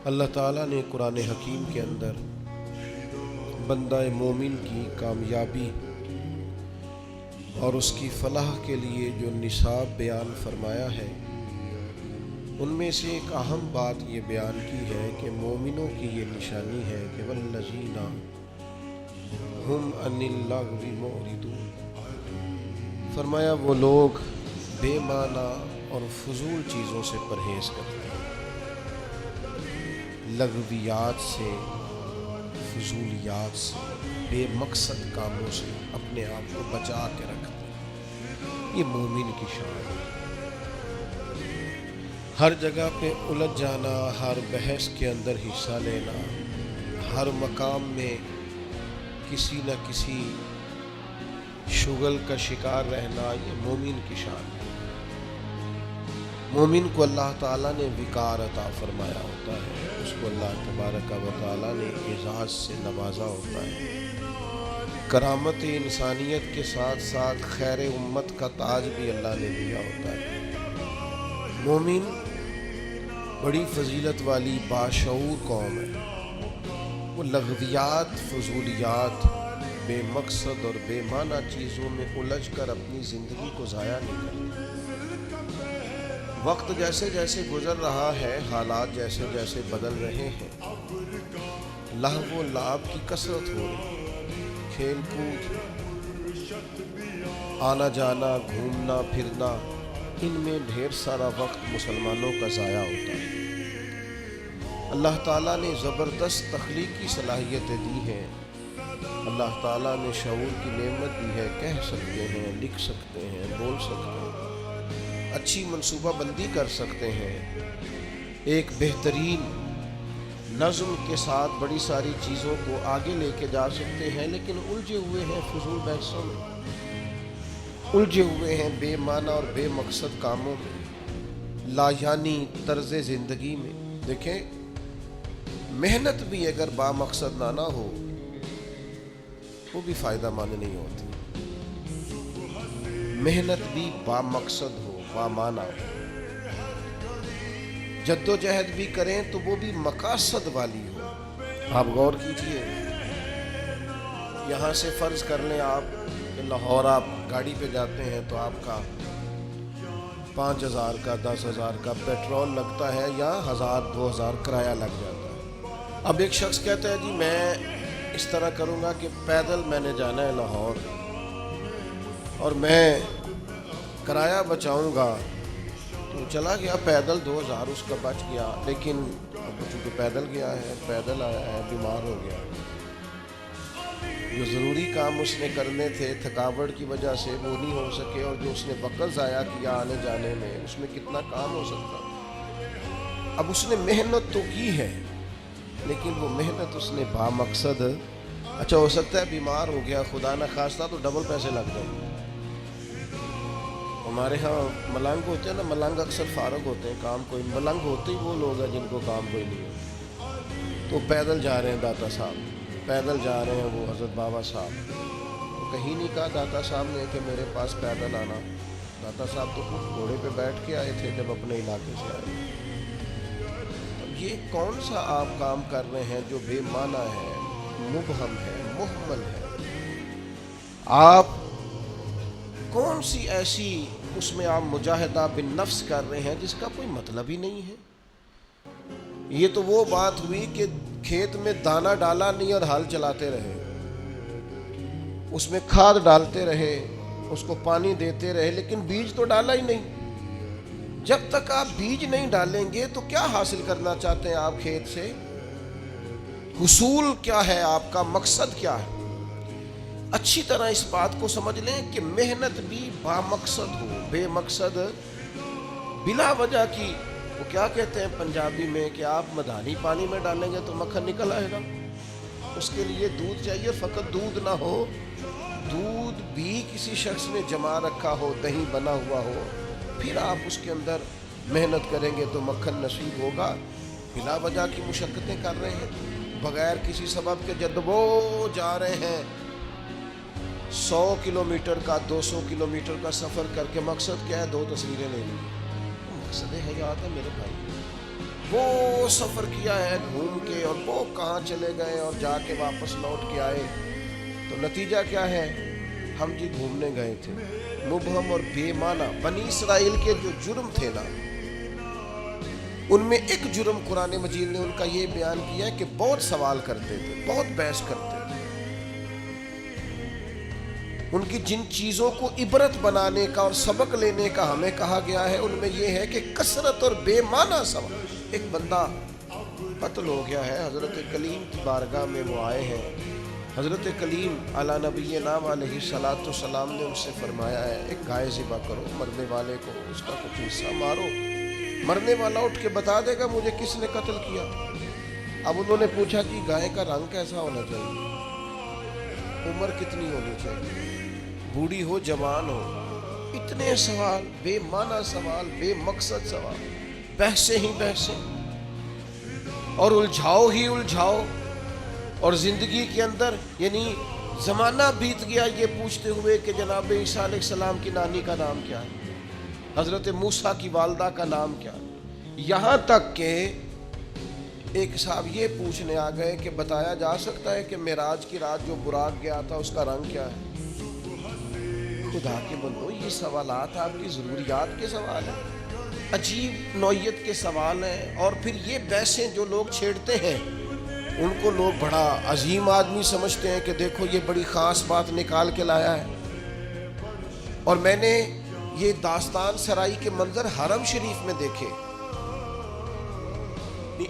اللہ تعالیٰ نے قرآن حکیم کے اندر بندہ مومن کی کامیابی اور اس کی فلاح کے لیے جو نصاب بیان فرمایا ہے، ان میں سے ایک اہم بات یہ بیان کی ہے کہ مومنوں کی یہ نشانی ہے کہ والذین ہم عن اللغو معرضون، فرمایا وہ لوگ بے معنی اور فضول چیزوں سے پرہیز کرتے ہیں، لغویات سے، فضولیات سے، بے مقصد کاموں سے اپنے آپ کو بچا کے رکھتے ہیں۔ یہ مومن کی شان ہے۔ ہر جگہ پہ الجھ جانا، ہر بحث کے اندر حصہ لینا، ہر مقام میں کسی نہ کسی شغل کا شکار رہنا، یہ مومن کی شان ہے۔ مومن کو اللہ تعالیٰ نے وقار عطا فرمایا ہوتا ہے، اس کو اللہ تبارک و تعالیٰ نے اعزاز سے نوازا ہوتا ہے، کرامت انسانیت کے ساتھ ساتھ خیر امت کا تاج بھی اللہ نے دیا ہوتا ہے۔ مومن بڑی فضیلت والی باشعور قوم ہے، وہ لغویات، فضولیات، بے مقصد اور بے معنی چیزوں میں الجھ کر اپنی زندگی کو ضائع نہیں کرتے۔ وقت جیسے جیسے گزر رہا ہے، حالات جیسے جیسے بدل رہے ہیں، لہو و لعب کی کثرت ہو رہی ہے، کھیل کود، آنا جانا، گھومنا پھرنا، ان میں ڈھیر سارا وقت مسلمانوں کا ضائع ہوتا ہے۔ اللہ تعالیٰ نے زبردست تخلیقی صلاحیتیں دی ہیں، اللہ تعالیٰ نے شعور کی نعمت دی ہے، کہہ سکتے ہیں، لکھ سکتے ہیں، بول سکتے ہیں، اچھی منصوبہ بندی کر سکتے ہیں، ایک بہترین نظم کے ساتھ بڑی ساری چیزوں کو آگے لے کے جا سکتے ہیں، لیکن الجھے ہوئے ہیں فضول بحثوں میں، الجھے ہوئے ہیں بے معنی اور بے مقصد کاموں میں، لایعنی طرز زندگی میں۔ دیکھیں، محنت بھی اگر با مقصد نہ ہو وہ بھی فائدہ مند نہیں ہوتی، محنت بھی با مقصد ہو، با معنی ہو، جد و جہد بھی کریں تو وہ بھی مقاصد والی ہو۔ آپ غور کیجئے، یہاں سے فرض کر لیں آپ کہ لاہور آپ گاڑی پہ جاتے ہیں تو آپ کا 5,000 کا 10,000 کا پیٹرول لگتا ہے یا 1,000 2,000 کرایہ لگ جاتا ہے۔ اب ایک شخص کہتا ہے جی میں اس طرح کروں گا کہ پیدل میں نے جانا ہے لاہور اور میں کرایہ بچاؤں گا، تو چلا گیا پیدل، 2,000 اس کا بچ گیا، لیکن اب چونکہ پیدل گیا ہے، پیدل آیا ہے، بیمار ہو گیا، جو ضروری کام اس نے کرنے تھے تھکاوٹ کی وجہ سے وہ نہیں ہو سکے، اور جو اس نے وقت ضائع کیا آنے جانے میں، اس میں کتنا کام ہو سکتا۔ اب اس نے محنت تو کی ہے، لیکن وہ محنت اس نے با مقصد، اچھا ہو سکتا ہے بیمار ہو گیا خدا نہ خواستہ تو ڈبل پیسے لگ جائیں۔ ہمارے ہاں ملنگ ہوتے ہیں نا، ملنگ اکثر فارغ ہوتے ہیں، کام کوئی، ملنگ ہوتے ہی وہ لوگ ہیں جن کو کام کوئی نہیں ہے، تو پیدل جا رہے ہیں داتا صاحب، پیدل جا رہے ہیں وہ حضرت بابا صاحب، تو کہیں نہیں کہا داتا صاحب نے کہ میرے پاس پیدل آنا، داتا صاحب تو خود گھوڑے پہ بیٹھ کے آئے تھے جب اپنے علاقے سے آئے۔ یہ کون سا آپ کام کر رہے ہیں جو بے معنی ہے، مبہم ہے، مہمل ہے؟ آپ کون سی ایسی اس میں آپ مجاہدہ بالنفس کر رہے ہیں جس کا کوئی مطلب ہی نہیں ہے؟ یہ تو وہ بات ہوئی کہ کھیت میں دانہ ڈالا نہیں اور ہل چلاتے رہے، اس میں کھاد ڈالتے رہے، اس کو پانی دیتے رہے، لیکن بیج تو ڈالا ہی نہیں۔ جب تک آپ بیج نہیں ڈالیں گے تو کیا حاصل کرنا چاہتے ہیں آپ کھیت سے؟ حصول کیا ہے آپ کا، مقصد کیا ہے؟ اچھی طرح اس بات کو سمجھ لیں کہ محنت بھی با مقصد ہو، بے مقصد بلا وجہ کی، وہ کیا کہتے ہیں پنجابی میں کہ آپ مدھانی پانی میں ڈالیں گے تو مکھن نکل آئے گا، اس کے لیے دودھ چاہیے، فقط دودھ نہ ہو، دودھ بھی کسی شخص نے جما رکھا ہو، دہی بنا ہوا ہو، پھر آپ اس کے اندر محنت کریں گے تو مکھن نصیب ہوگا۔ بلا وجہ کی مشقتیں کر رہے ہیں، بغیر کسی سبب کے جدبو جا رہے ہیں، 100 کلومیٹر کا 200 کلومیٹر کا سفر کر کے، مقصد کیا ہے؟ 2 تصویریں لینی، مقصد حیات ہے میرے بھائی۔ وہ سفر کیا ہے گھوم کے، اور وہ کہاں چلے گئے اور جا کے واپس لوٹ کے آئے، تو نتیجہ کیا ہے؟ ہم جی گھومنے گئے تھے، مبہم اور بے معنی بنی اسرائیل کے جو جرم تھے نا، ان میں ایک جرم قرآن مجید نے ان کا یہ بیان کیا کہ بہت سوال کرتے تھے، بہت بحث کرتے تھے۔ ان کی جن چیزوں کو عبرت بنانے کا اور سبق لینے کا ہمیں کہا گیا ہے، ان میں یہ ہے کہ کثرت اور بے معنی سوال۔ ایک بندہ قتل ہو گیا ہے، حضرت کلیم کی بارگاہ میں وہ آئے ہیں، حضرت کلیم علی نبی نام علیہ الصلوۃ والسلام نے ان سے فرمایا ہے ایک گائے ذبح کرو، مرنے والے کو اس کا کچھ حصہ مارو، مرنے والا اٹھ کے بتا دے گا مجھے کس نے قتل کیا۔ اب انہوں نے پوچھا کہ گائے کا رنگ کیسا ہونا چاہیے، عمر کتنی ہونی چاہیے، بوڑھی ہو جوان ہو، اتنے سوال، بے معنی سوال، بے مقصد سوال، بحثیں ہی بحثیں، اور الجھاؤ ہی الجھاؤ، اور زندگی کے اندر یعنی زمانہ بیت گیا یہ پوچھتے ہوئے کہ جناب عیسیٰ علیہ السلام کی نانی کا نام کیا ہے، حضرت موسیٰ کی والدہ کا نام کیا ہے، یہاں تک کہ ایک صاحب یہ پوچھنے آ گئے کہ بتایا جا سکتا ہے کہ معراج کی رات جو براق گیا تھا اس کا رنگ کیا ہے۔ خدا کے بندو، یہ سوالات آپ کی ضروریات کے سوال ہیں، عجیب نوعیت کے سوال ہیں، اور پھر یہ بحثیں جو لوگ چھیڑتے ہیں ان کو لوگ بڑا عظیم آدمی سمجھتے ہیں کہ دیکھو یہ بڑی خاص بات نکال کے لایا ہے۔ اور میں نے یہ داستان سرائی کے منظر حرم شریف میں دیکھے،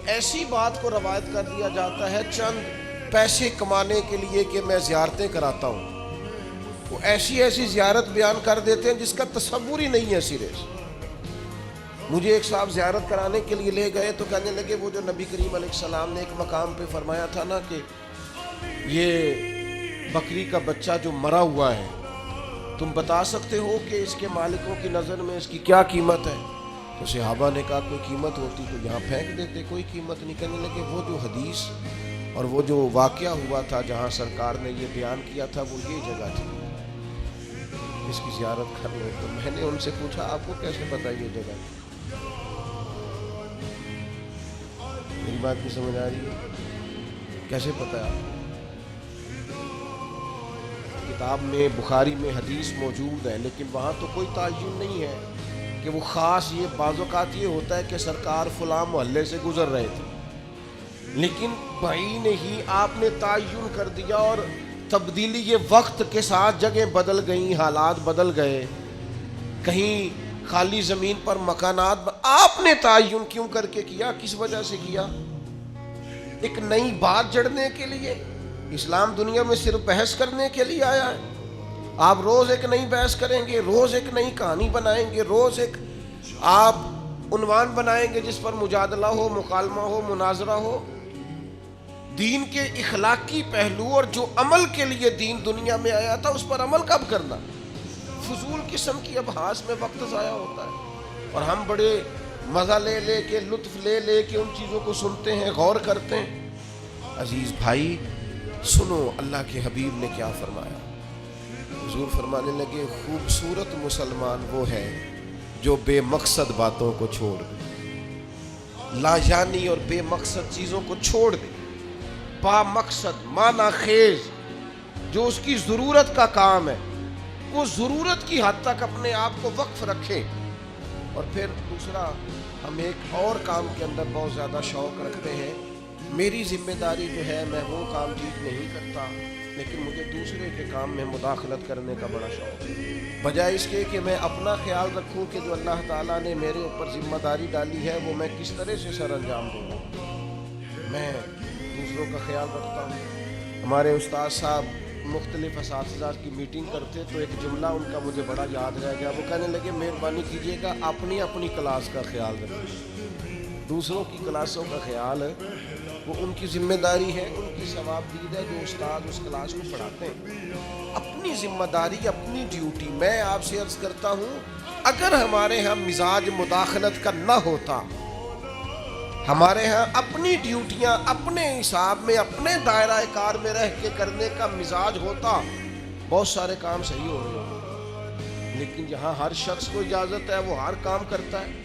ایسی بات کو روایت کر دیا جاتا ہے چند پیسے کمانے کے لیے کہ میں زیارتیں کراتا ہوں، وہ ایسی ایسی زیارت بیان کر دیتے ہیں جس کا تصور ہی نہیں ہے سرے سے۔ مجھے ایک صاحب زیارت کرانے کے لیے لے گئے تو کہنے لگے وہ جو نبی کریم علیہ السلام نے ایک مقام پہ فرمایا تھا نا کہ یہ بکری کا بچہ جو مرا ہوا ہے تم بتا سکتے ہو کہ اس کے مالکوں کی نظر میں اس کی کیا قیمت ہے؟ تو صحابہ نے کہا کوئی قیمت ہوتی تو یہاں پھینک دیتے، کوئی قیمت نہیں۔ کہنے لگے وہ جو حدیث اور وہ جو واقعہ ہوا تھا جہاں سرکار نے یہ بیان کیا تھا وہ یہ جگہ تھی، اس کی زیارت کر لو۔ تو میں نے ان سے پوچھا آپ کو کیسے پتا یہ جگہ؟ میری بات کی سمجھ آ رہی ہے؟ کیسے پتا ہے؟ کتاب میں بخاری میں حدیث موجود ہے، لیکن وہاں تو کوئی تعین نہیں ہے کہ وہ خاص، یہ بعض اوقات یہ ہوتا ہے کہ سرکار فلاں محلے سے گزر رہے تھے، لیکن بھائی نے ہی آپ نے تعین کر دیا، اور تبدیلی یہ وقت کے ساتھ جگہ بدل گئیں، حالات بدل گئے، کہیں خالی زمین پر مکانات آپ نے تعین کیوں کر کے کیا؟ کس وجہ سے کیا؟ ایک نئی بات جڑنے کے لیے؟ اسلام دنیا میں صرف بحث کرنے کے لیے آیا ہے؟ آپ روز ایک نئی بحث کریں گے، روز ایک نئی کہانی بنائیں گے، روز ایک آپ عنوان بنائیں گے جس پر مجادلہ ہو، مکالمہ ہو، مناظرہ ہو۔ دین کے اخلاقی پہلو اور جو عمل کے لیے دین دنیا میں آیا تھا اس پر عمل کب کرنا؟ فضول قسم کی ابحاث میں وقت ضائع ہوتا ہے، اور ہم بڑے مزہ لے لے کے، لطف لے لے کے ان چیزوں کو سنتے ہیں، غور کرتے ہیں۔ عزیز بھائی سنو اللہ کے حبیب نے کیا فرمایا۔ حضور فرمانے لگے خوبصورت مسلمان وہ ہے جو بے مقصد باتوں کو چھوڑ دے، لا یعنی اور بے مقصد چیزوں کو چھوڑ دے، با مقصد معنی خیز جو اس کی ضرورت کا کام ہے وہ ضرورت کی حد تک اپنے آپ کو وقف رکھے۔ اور پھر دوسرا، ہم ایک اور کام کے اندر بہت زیادہ شوق رکھتے ہیں، میری ذمہ داری جو ہے میں وہ کام ٹھیک نہیں کرتا، لیکن مجھے دوسرے کے کام میں مداخلت کرنے کا بڑا شوق ہے، بجائے اس کے کہ میں اپنا خیال رکھوں کہ جو اللہ تعالیٰ نے میرے اوپر ذمہ داری ڈالی ہے وہ میں کس طرح سے سر انجام دوں، میں دوسروں کا خیال رکھتا ہوں۔ ہمارے استاد صاحب مختلف اساتذہ کی میٹنگ کرتے تو ایک جملہ ان کا مجھے بڑا یاد رہ گیا، وہ کہنے لگے مہربانی کیجیے گا اپنی اپنی کلاس کا خیال رکھیں، دوسروں کی کلاسوں کا خیال ہے وہ ان کی ذمہ داری ہے، ان کی ثواب دید ہے جو استاد اس کلاس کو پڑھاتے ہیں، اپنی ذمہ داری، اپنی ڈیوٹی۔ میں آپ سے عرض کرتا ہوں اگر ہمارے ہاں مزاج مداخلت کا نہ ہوتا، ہمارے ہاں اپنی ڈیوٹیاں اپنے حساب میں اپنے دائرہ کار میں رہ کے کرنے کا مزاج ہوتا، بہت سارے کام صحیح ہو رہے ہوتے، لیکن یہاں ہر شخص کو اجازت ہے وہ ہر کام کرتا ہے۔